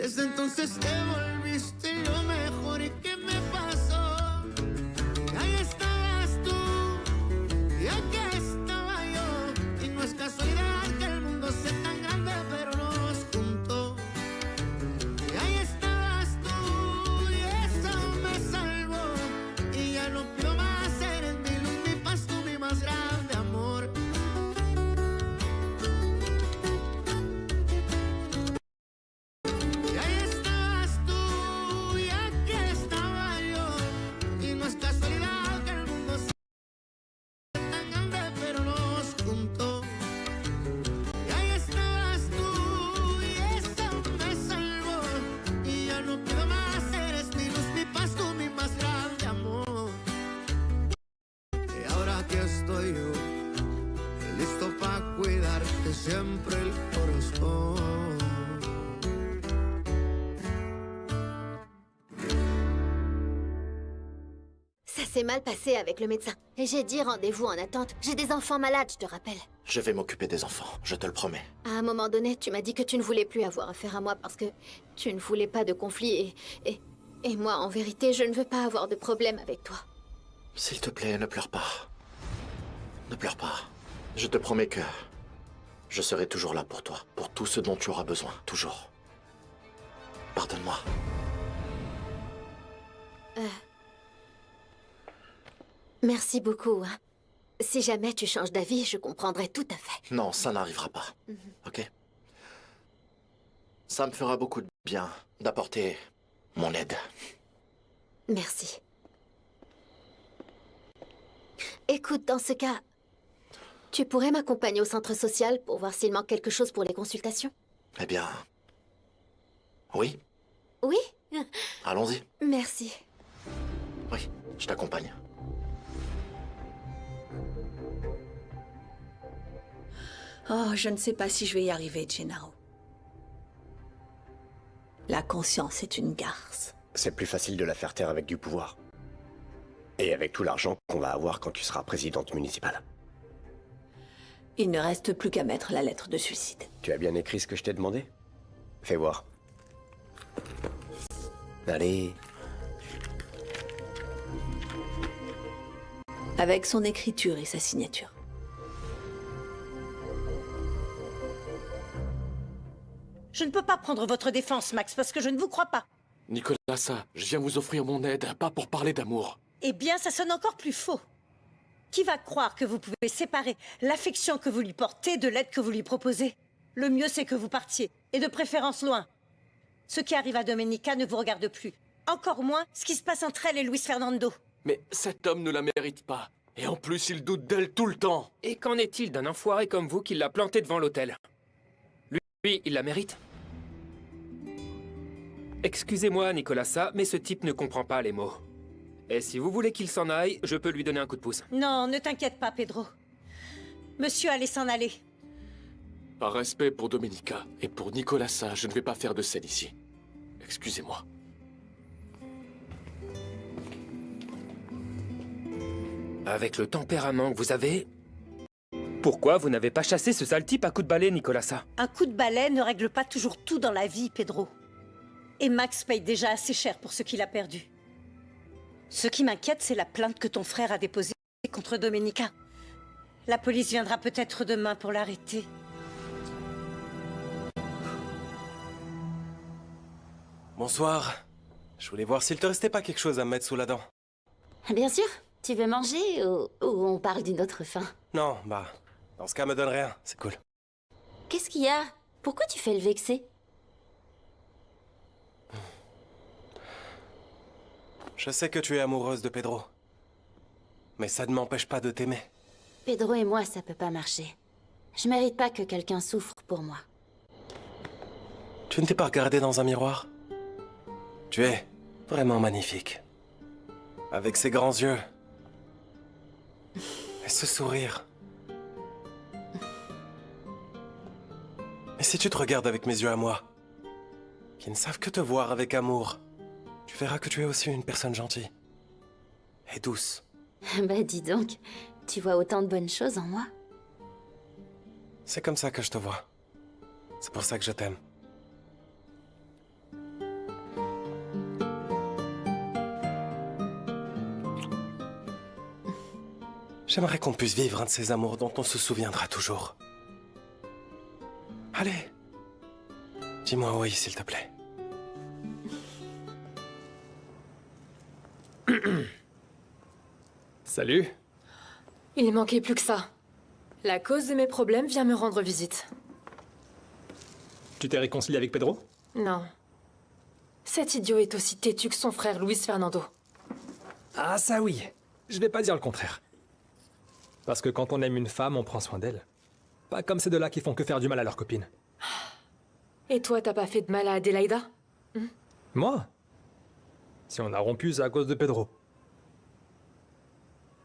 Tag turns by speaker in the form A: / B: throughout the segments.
A: Desde entonces te volviste lo mejor y que me pasó. Ahí estabas tú y aquí estaba yo. Y no es casualidad que el mundo sea tan grande, pero nos juntó. Y ahí estabas tú y eso me salvó. Y ya no pido más, eres mi luz, mi paz, tú mi más grande amor. Y ahí estabas tú y aquí estaba yo. Y no es casualidad que el mundo sea tan grande, pero nos juntó. Y ahí estabas tú y eso me salvó. Y ya no pido más, eres mi luz, mi paz, tú mi más grande amor. Y ahora aquí estoy yo, listo para cuidarte siempre el corazón.
B: Ça s'est mal passé avec le médecin. Et j'ai dit rendez-vous en attente. J'ai des enfants malades, je te rappelle.
C: Je vais m'occuper des enfants, je te le promets.
B: À un moment donné, tu m'as dit que tu ne voulais plus avoir affaire à moi parce que tu ne voulais pas de conflit et moi, en vérité, je ne veux pas avoir de problème avec toi.
C: S'il te plaît, ne pleure pas. Ne pleure pas. Je te promets que je serai toujours là pour toi, pour tout ce dont tu auras besoin, toujours. Pardonne-moi.
B: Merci beaucoup, hein. Si jamais tu changes d'avis, je comprendrai tout à fait.
C: Non, ça n'arrivera pas. Ok? Ça me fera beaucoup de bien d'apporter mon aide.
B: Merci. Écoute, dans ce cas, tu pourrais m'accompagner au centre social pour voir s'il manque quelque chose pour les consultations?
C: Eh bien... Oui,
B: Oui?
C: allons-y.
B: Merci.
C: Oui, je t'accompagne.
D: Oh, je ne sais pas si je vais y arriver, Gennaro. La conscience est une garce.
E: C'est plus facile de la faire taire avec du pouvoir. Et avec tout l'argent qu'on va avoir quand tu seras présidente municipale.
D: Il ne reste plus qu'à mettre la lettre de suicide.
E: Tu as bien écrit ce que je t'ai demandé? Fais voir. Allez.
D: Avec son écriture et sa signature.
F: Je ne peux pas prendre votre défense, Max, parce que je ne vous crois pas.
G: Nicolasa, je viens vous offrir mon aide, pas pour parler d'amour.
F: Eh bien, ça sonne encore plus faux. Qui va croire que vous pouvez séparer l'affection que vous lui portez de l'aide que vous lui proposez? Le mieux, c'est que vous partiez, et de préférence loin. Ce qui arrive à Domenica ne vous regarde plus. Encore moins ce qui se passe entre elle et Luis Fernando.
G: Mais cet homme ne la mérite pas. Et en plus, il doute d'elle tout le temps.
H: Et qu'en est-il d'un enfoiré comme vous qui l'a planté devant l'hôtel? Lui, il la mérite? Excusez-moi, Nicolasa, mais ce type ne comprend pas les mots. Et si vous voulez qu'il s'en aille, je peux lui donner un coup de pouce.
F: Non, ne t'inquiète pas, Pedro. Monsieur allait s'en aller.
G: Par respect pour Domenica et pour Nicolasa, je ne vais pas faire de scène ici. Excusez-moi.
H: Avec le tempérament que vous avez... Pourquoi vous n'avez pas chassé ce sale type à coups de balai, Nicolasa?
F: Un coup de balai ne règle pas toujours tout dans la vie, Pedro. Et Max paye déjà assez cher pour ce qu'il a perdu. Ce qui m'inquiète, c'est la plainte que ton frère a déposée contre Domenica. La police viendra peut-être demain pour l'arrêter.
I: Bonsoir. Je voulais voir s'il te restait pas quelque chose à me mettre sous la dent.
B: Bien sûr. Tu veux manger ou on parle d'une autre faim?
I: Non, bah, dans ce cas, me donne rien, c'est cool.
B: Qu'est-ce qu'il y a? Pourquoi tu fais le vexé?
I: Je sais que tu es amoureuse de Pedro. Mais ça ne m'empêche pas de t'aimer.
B: Pedro et moi, ça peut pas marcher. Je mérite pas que quelqu'un souffre pour moi.
I: Tu ne t'es pas regardé dans un miroir? Tu es vraiment magnifique. Avec ces grands yeux. Et ce sourire. Et si tu te regardes avec mes yeux à moi, qui ne savent que te voir avec amour, tu verras que tu es aussi une personne gentille. Et douce.
B: Bah dis donc, tu vois autant de bonnes choses en moi.
I: C'est comme ça que je te vois. C'est pour ça que je t'aime. J'aimerais qu'on puisse vivre un de ces amours dont on se souviendra toujours. Allez. Dis-moi oui, s'il te plaît.
J: Salut.
K: Il manquait plus que ça. La cause de mes problèmes vient me rendre visite.
J: Tu t'es réconcilié avec Pedro?
K: Non. Cet idiot est aussi têtu que son frère Luis Fernando.
J: Ah ça oui. Je vais pas dire le contraire. Parce que quand on aime une femme, on prend soin d'elle. Pas comme ces deux-là qui font que faire du mal à leurs copines.
K: Et toi, t'as pas fait de mal à Adélaïda?
J: Moi? Si on a rompu, c'est à cause de Pedro.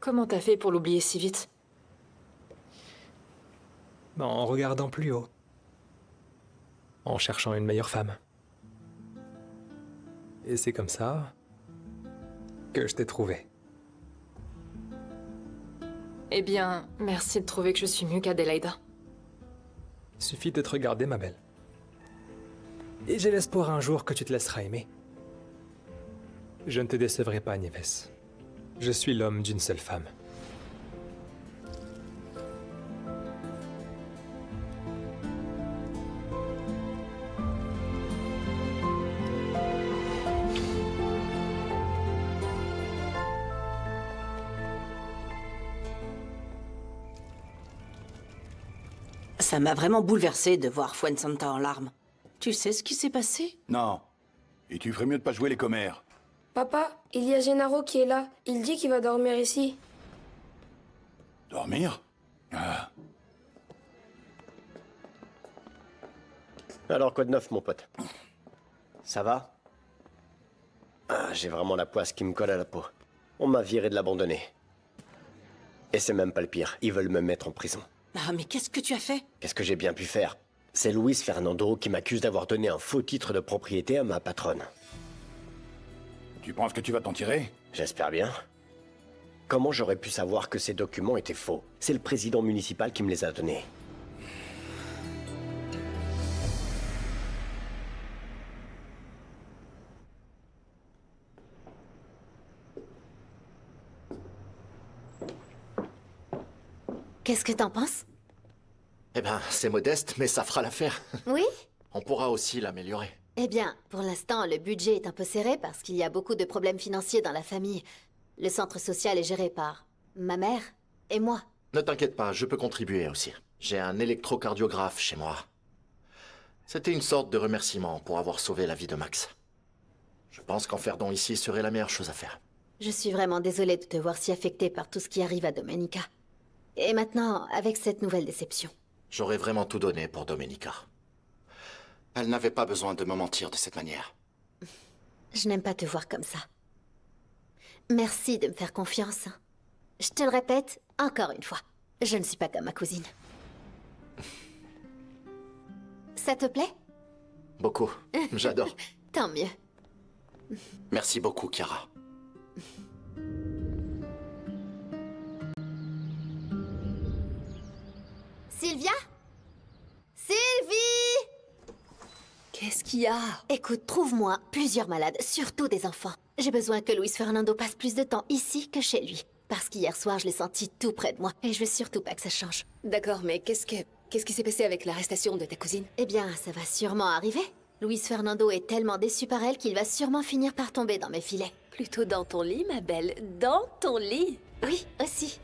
K: Comment t'as fait pour l'oublier si vite?
J: Ben, en regardant plus haut. En cherchant une meilleure femme. Et c'est comme ça que je t'ai trouvé.
K: Eh bien, merci de trouver que je suis mieux qu'Adélaïda.
J: Suffit de te regarder, ma belle. Et j'ai l'espoir un jour que tu te laisseras aimer. Je ne te décevrai pas, Nieves. Je suis l'homme d'une seule femme.
D: Ça m'a vraiment bouleversée de voir Fuensanta en larmes. Tu sais ce qui s'est passé?
L: Non. Et tu ferais mieux de pas jouer les commères.
M: Papa, il y a Gennaro qui est là. Il dit qu'il va dormir ici.
L: Dormir? Ah.
E: Alors, quoi de neuf, mon pote? Ça va? Ah, j'ai vraiment la poisse qui me colle à la peau. On m'a viré de l'abandonner. Et c'est même pas le pire, ils veulent me mettre en prison.
D: Ah, mais qu'est-ce que tu as fait?
E: Qu'est-ce que j'ai bien pu faire? C'est Luis Fernando qui m'accuse d'avoir donné un faux titre de propriété à ma patronne.
L: Tu penses que tu vas t'en tirer?
E: J'espère bien. Comment j'aurais pu savoir que ces documents étaient faux? C'est le président municipal qui me les a donnés.
B: Qu'est-ce que t'en penses?
C: Eh ben, c'est modeste, mais ça fera l'affaire.
B: Oui?
C: On pourra aussi l'améliorer.
B: Eh bien, pour l'instant, le budget est un peu serré parce qu'il y a beaucoup de problèmes financiers dans la famille. Le centre social est géré par ma mère et moi.
C: Ne t'inquiète pas, je peux contribuer aussi. J'ai un électrocardiographe chez moi. C'était une sorte de remerciement pour avoir sauvé la vie de Max. Je pense qu'en faire don ici serait la meilleure chose à faire.
B: Je suis vraiment désolée de te voir si affectée par tout ce qui arrive à Domenica. Et maintenant, avec cette nouvelle déception.
C: J'aurais vraiment tout donné pour Domenica. Elle n'avait pas besoin de me mentir de cette manière.
B: Je n'aime pas te voir comme ça. Merci de me faire confiance. Je te le répète encore une fois. Je ne suis pas comme ma cousine. Ça te plaît?
C: Beaucoup. J'adore.
B: Tant mieux.
C: Merci beaucoup, Chiara.
B: Sylvia? Sylvie!
D: Qu'est-ce qu'il y a?
B: Écoute, trouve-moi plusieurs malades, surtout des enfants. J'ai besoin que Luis Fernando passe plus de temps ici que chez lui. Parce qu'hier soir, je l'ai senti tout près de moi. Et je veux surtout pas que ça change.
D: D'accord, mais qu'est-ce qui s'est passé avec l'arrestation de ta cousine?
B: Eh bien, ça va sûrement arriver. Luis Fernando est tellement déçu par elle qu'il va sûrement finir par tomber dans mes filets.
D: Plutôt dans ton lit, ma belle. Dans ton lit.
B: Oui, aussi.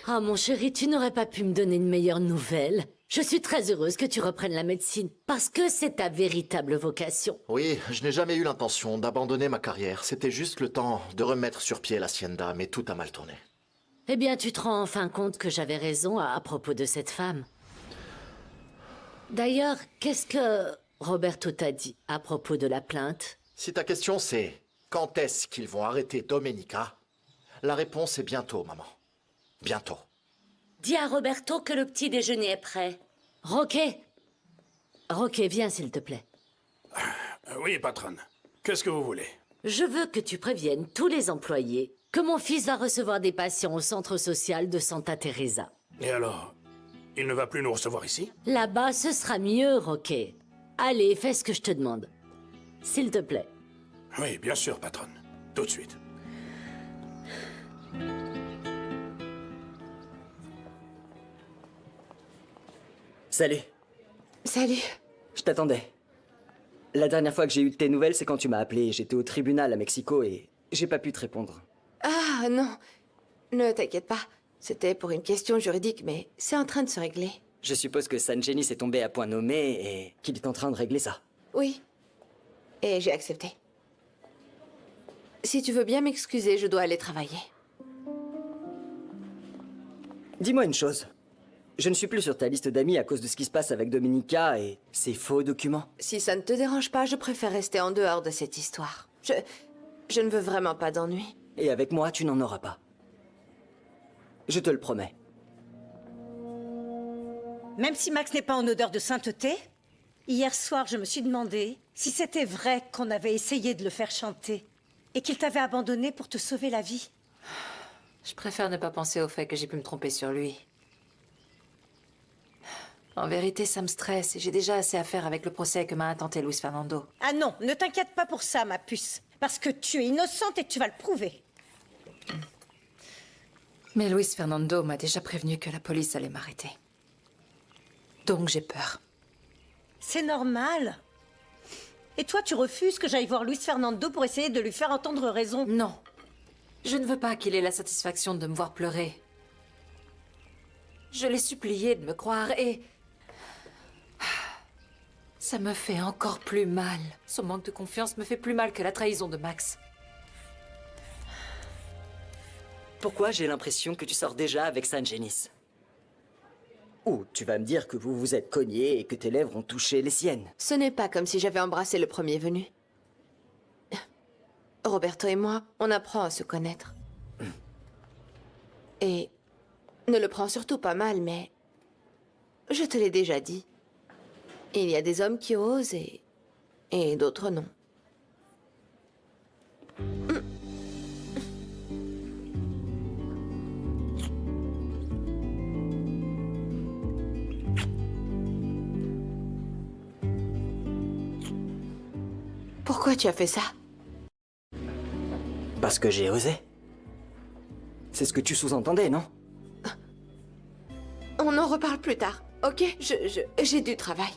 N: Ah, mon chéri, tu n'aurais pas pu me donner une meilleure nouvelle. Je suis très heureuse que tu reprennes la médecine, parce que c'est ta véritable vocation.
C: Oui, je n'ai jamais eu l'intention d'abandonner ma carrière. C'était juste le temps de remettre sur pied l'hacienda, mais tout a mal tourné.
N: Eh bien, tu te rends enfin compte que j'avais raison à propos de cette femme. D'ailleurs, qu'est-ce que Roberto t'a dit à propos de la plainte?
C: Si ta question c'est quand est-ce qu'ils vont arrêter Domenica, la réponse est bientôt, maman. Bientôt.
N: Dis à Roberto que le petit déjeuner est prêt. Roquet! Roquet, viens s'il te plaît.
L: Oui, patronne. Qu'est-ce que vous voulez?
N: Je veux que tu préviennes tous les employés que mon fils va recevoir des patients au centre social de Santa Teresa.
L: Et alors? Il ne va plus nous recevoir ici?
N: Là-bas, ce sera mieux, Roquet. Allez, fais ce que je te demande. S'il te plaît.
L: Oui, bien sûr, patronne. Tout de suite.
O: Salut.
P: Salut.
O: Je t'attendais. La dernière fois que j'ai eu de tes nouvelles, c'est quand tu m'as appelé. J'étais au tribunal à Mexico et j'ai pas pu te répondre.
P: Ah non, ne t'inquiète pas. C'était pour une question juridique, mais c'est en train de se régler.
O: Je suppose que San Genis est tombé à point nommé et qu'il est en train de régler ça.
P: Oui. Et j'ai accepté. Si tu veux bien m'excuser, je dois aller travailler.
O: Dis-moi une chose. Je ne suis plus sur ta liste d'amis à cause de ce qui se passe avec Dominica et ces faux documents.
P: Si ça ne te dérange pas, je préfère rester en dehors de cette histoire. Je ne veux vraiment pas d'ennui.
O: Et avec moi, tu n'en auras pas. Je te le promets.
F: Même si Max n'est pas en odeur de sainteté, hier soir, je me suis demandé si c'était vrai qu'on avait essayé de le faire chanter et qu'il t'avait abandonné pour te sauver la vie.
P: Je préfère ne pas penser au fait que j'ai pu me tromper sur lui. En vérité, ça me stresse et j'ai déjà assez à faire avec le procès que m'a intenté Luis Fernando.
F: Ah non, ne t'inquiète pas pour ça, ma puce. Parce que tu es innocente et tu vas le prouver.
P: Mais Luis Fernando m'a déjà prévenu que la police allait m'arrêter. Donc j'ai peur.
F: C'est normal. Et toi, tu refuses que j'aille voir Luis Fernando pour essayer de lui faire entendre raison?
P: Non. Je ne veux pas qu'il ait la satisfaction de me voir pleurer. Je l'ai supplié de me croire et... ça me fait encore plus mal. Son manque de confiance me fait plus mal que la trahison de Max.
O: Pourquoi j'ai l'impression que tu sors déjà avec San Genis? Ou tu vas me dire que vous vous êtes cognés et que tes lèvres ont touché les siennes.
P: Ce n'est pas comme si j'avais embrassé le premier venu. Roberto et moi, on apprend à se connaître. Et ne le prends surtout pas mal, mais je te l'ai déjà dit. Il y a des hommes qui osent et d'autres non. Pourquoi tu as fait ça?
O: Parce que j'ai osé. C'est ce que tu sous-entendais, non?
P: On en reparle plus tard, ok? J'ai du travail.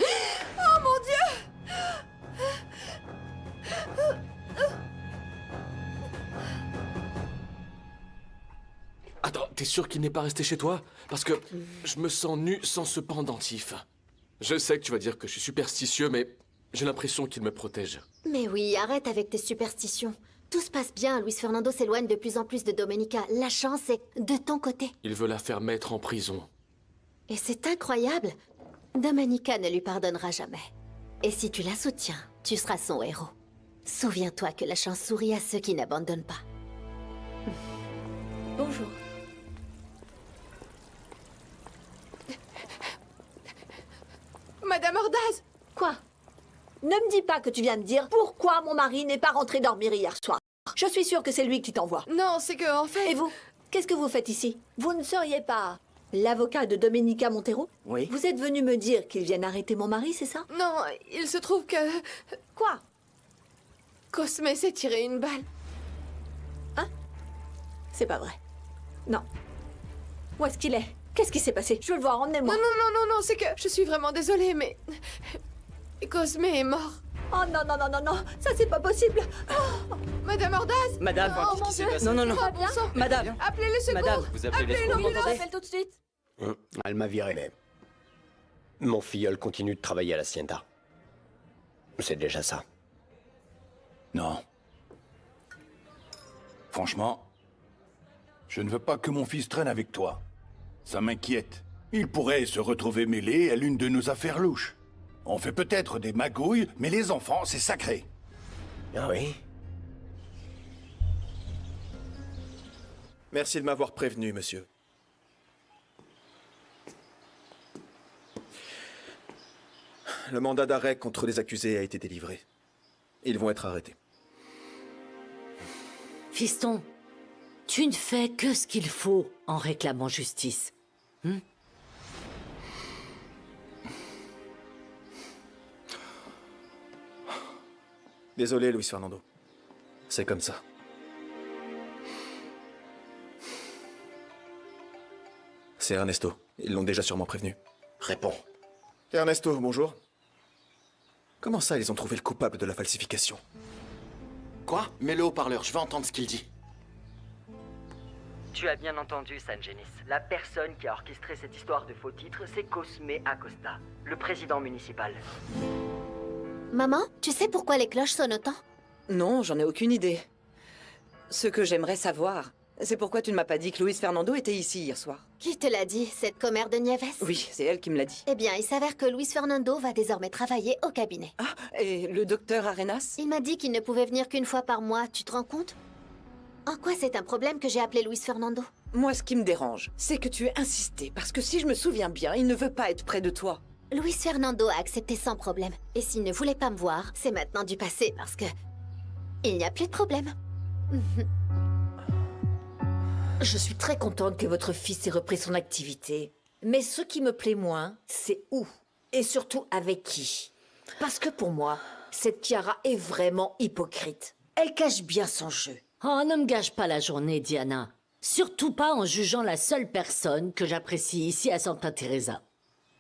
P: Oh mon Dieu!
G: Attends, t'es sûr qu'il n'est pas resté chez toi? Parce que je me sens nu sans ce pendentif. Je sais que tu vas dire que je suis superstitieux, mais j'ai l'impression qu'il me protège.
B: Mais oui, arrête avec tes superstitions. Tout se passe bien, Luis Fernando s'éloigne de plus en plus de Domenica. La chance est de ton côté.
G: Il veut la faire mettre en prison.
B: Et c'est incroyable. Domenica ne lui pardonnera jamais. Et si tu la soutiens, tu seras son héros. Souviens-toi que la chance sourit à ceux qui n'abandonnent pas.
P: Bonjour. Madame Ordaz!
Q: Quoi? Ne me dis pas que tu viens de dire pourquoi mon mari n'est pas rentré dormir hier soir. Je suis sûre que c'est lui qui t'envoie.
P: Non, c'est que, en fait...
Q: Et vous? Qu'est-ce que vous faites ici? Vous ne seriez pas l'avocat de Domenica Montero?
O: Oui.
Q: Vous êtes venu me dire qu'ils viennent arrêter mon mari, c'est ça?
P: Non, il se trouve que...
Q: Quoi?
P: Cosme s'est tiré une balle.
Q: Hein? C'est pas vrai. Non. Où est-ce qu'il est? Qu'est-ce qui s'est passé? Je veux le voir, emmenez-moi.
P: Non, c'est que... Je suis vraiment désolée, mais... Cosme est mort.
Q: Oh non, non, non, non, non, ça c'est pas possible. Oh.
P: Madame Ordaz!
O: Madame,
Q: Oh, mon Dieu.
O: non, non, non.
Q: Tout va bien?
O: Madame,
P: Appelez le secours!
O: Madame,
E: vous appelez les
P: Appelez
E: secours,
P: l'ambulance!
Q: Je l'appelle tout de suite.
E: Elle m'a viré, mais... Mon filleul continue de travailler à la Hacienda. C'est déjà ça.
L: Non. Franchement, je ne veux pas que mon fils traîne avec toi. Ça m'inquiète. Il pourrait se retrouver mêlé à l'une de nos affaires louches. On fait peut-être des magouilles, mais les enfants, c'est sacré.
E: Ah oui?
I: Merci de m'avoir prévenu, monsieur. Le mandat d'arrêt contre les accusés a été délivré. Ils vont être arrêtés.
N: Fiston, tu ne fais que ce qu'il faut en réclamant justice.
I: Désolé, Luis Fernando. C'est comme ça. C'est Ernesto. Ils l'ont déjà sûrement prévenu.
C: Réponds.
R: Ernesto, bonjour. Comment ça, ils ont trouvé le coupable de la falsification?
C: Quoi? Mets-le au parleur, je veux entendre ce qu'il dit.
O: Tu as bien entendu, Sangenis. La personne qui a orchestré cette histoire de faux titres, c'est Cosme Acosta, le président municipal.
B: Maman, tu sais pourquoi les cloches sonnent autant?
D: Non, j'en ai aucune idée. Ce que j'aimerais savoir, c'est pourquoi tu ne m'as pas dit que Luis Fernando était ici hier soir.
B: Qui te l'a dit, cette commère de Nieves?
D: Oui, c'est elle qui me l'a dit.
B: Eh bien, il s'avère que Luis Fernando va désormais travailler au cabinet.
D: Ah, et le docteur Arenas?
B: Il m'a dit qu'il ne pouvait venir qu'une fois par mois, tu te rends compte? En quoi c'est un problème que j'ai appelé Luis Fernando?
D: Moi, ce qui me dérange, c'est que tu aies insisté, parce que si je me souviens bien, il ne veut pas être près de toi.
B: Luis Fernando a accepté sans problème. Et s'il ne voulait pas me voir, c'est maintenant du passé, parce que... il n'y a plus de problème.
F: Je suis très contente que votre fils ait repris son activité. Mais ce qui me plaît moins, c'est où. Et surtout avec qui. Parce que pour moi, cette Chiara est vraiment hypocrite. Elle cache bien son jeu.
N: Oh, ne me gâche pas la journée, Diana. Surtout pas en jugeant la seule personne que j'apprécie ici à Santa Teresa.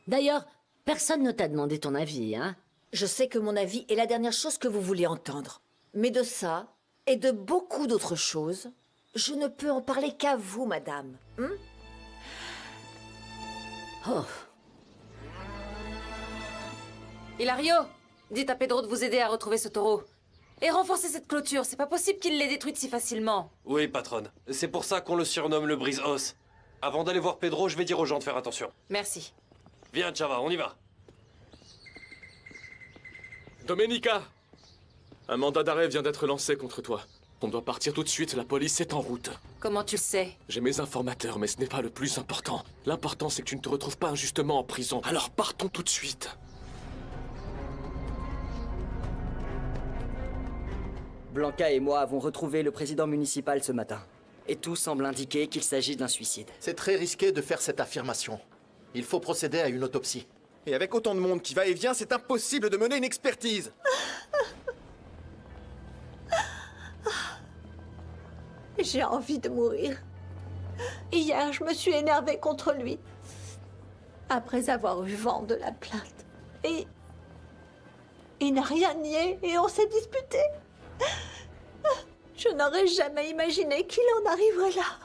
N: D'ailleurs, personne ne t'a demandé ton avis, hein?
F: Je sais que mon avis est la dernière chose que vous voulez entendre. Mais de ça, et de beaucoup d'autres choses, je ne peux en parler qu'à vous, madame.
N: Oh.
S: Hilario, dites à Pedro de vous aider à retrouver ce taureau. Et renforcer cette clôture, c'est pas possible qu'il l'ait détruite si facilement.
I: Oui, patronne. C'est pour ça qu'on le surnomme le brise-os. Avant d'aller voir Pedro, je vais dire aux gens de faire attention.
S: Merci.
I: Viens, Chava, on y va.
G: Domenica! Un mandat d'arrêt vient d'être lancé contre toi. On doit partir tout de suite, la police est en route.
S: Comment tu le sais?
G: J'ai mes informateurs, mais ce n'est pas le plus important. L'important, c'est que tu ne te retrouves pas injustement en prison. Alors partons tout de suite.
O: Blanca et moi avons retrouvé le président municipal ce matin. Et tout semble indiquer qu'il s'agit d'un suicide.
C: C'est très risqué de faire cette affirmation. Il faut procéder à une autopsie.
R: Et avec autant de monde qui va et vient, c'est impossible de mener une expertise.
Q: J'ai envie de mourir. Hier, je me suis énervée contre lui. Après avoir eu vent de la plainte. Et... il n'a rien nié et on s'est disputé. Je n'aurais jamais imaginé qu'il en arriverait là.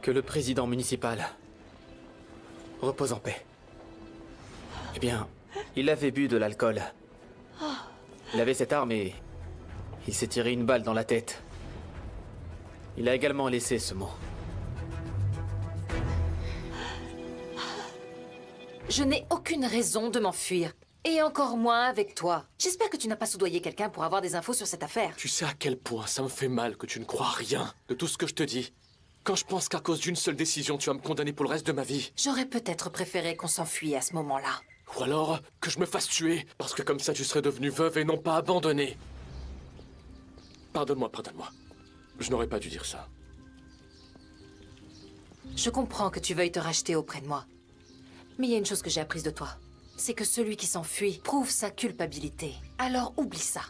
T: Que le président municipal repose en paix. Eh bien, il avait bu de l'alcool. Il avait cette arme et il s'est tiré une balle dans la tête. Il a également laissé ce mot.
S: Je n'ai aucune raison de m'enfuir. Et encore moins avec toi. J'espère que tu n'as pas soudoyé quelqu'un pour avoir des infos sur cette affaire.
G: Tu sais à quel point ça me fait mal que tu ne crois rien de tout ce que je te dis. Quand je pense qu'à cause d'une seule décision, tu vas me condamner pour le reste de ma vie.
S: J'aurais peut-être préféré qu'on s'enfuit à ce moment-là.
G: Ou alors que je me fasse tuer, parce que comme ça tu serais devenue veuve et non pas abandonnée. Pardonne-moi, pardonne-moi. Je n'aurais pas dû dire ça.
S: Je comprends que tu veuilles te racheter auprès de moi. Mais il y a une chose que j'ai apprise de toi. C'est que celui qui s'enfuit prouve sa culpabilité. Alors oublie ça.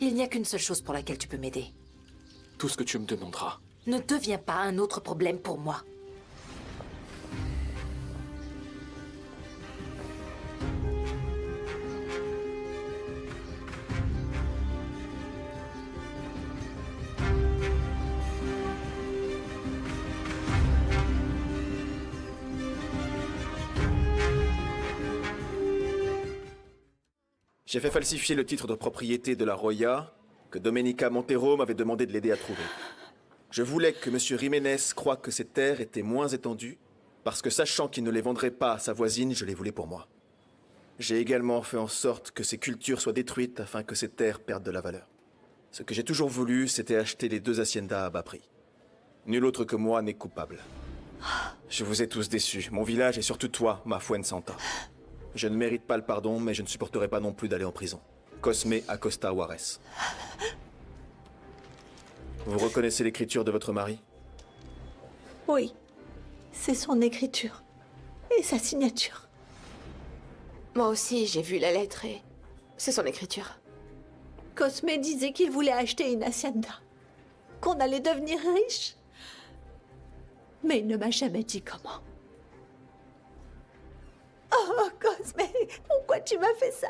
S: Il n'y a qu'une seule chose pour laquelle tu peux m'aider.
G: Tout ce que tu me demanderas.
S: Ne deviens pas un autre problème pour moi.
R: J'ai fait falsifier le titre de propriété de la Roya que Domenica Montero m'avait demandé de l'aider à trouver. Je voulais que M. Jiménez croie que ces terres étaient moins étendues, parce que sachant qu'il ne les vendrait pas à sa voisine, je les voulais pour moi. J'ai également fait en sorte que ces cultures soient détruites afin que ces terres perdent de la valeur. Ce que j'ai toujours voulu, c'était acheter les 2 haciendas à bas prix. Nul autre que moi n'est coupable. Je vous ai tous déçus, mon village et surtout toi, ma Fuensanta. Je ne mérite pas le pardon, mais je ne supporterai pas non plus d'aller en prison. Cosme Acosta Juarez. Vous reconnaissez l'écriture de votre mari?
Q: Oui, c'est son écriture et sa signature.
P: Moi aussi, j'ai vu la lettre et C'est son écriture.
Q: Cosme disait qu'il voulait acheter une hacienda, qu'on allait devenir riche. Mais il ne m'a jamais dit comment. Oh, Cosme, pourquoi tu m'as fait ça?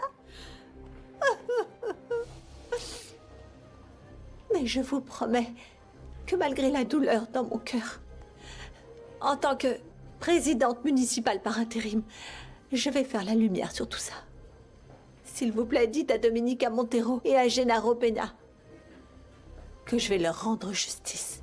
Q: Mais je vous promets que malgré la douleur dans mon cœur, en tant que présidente municipale par intérim, je vais faire la lumière sur tout ça. S'il vous plaît, dites à Domenica Montero et à Gennaro Pena que je vais leur rendre justice.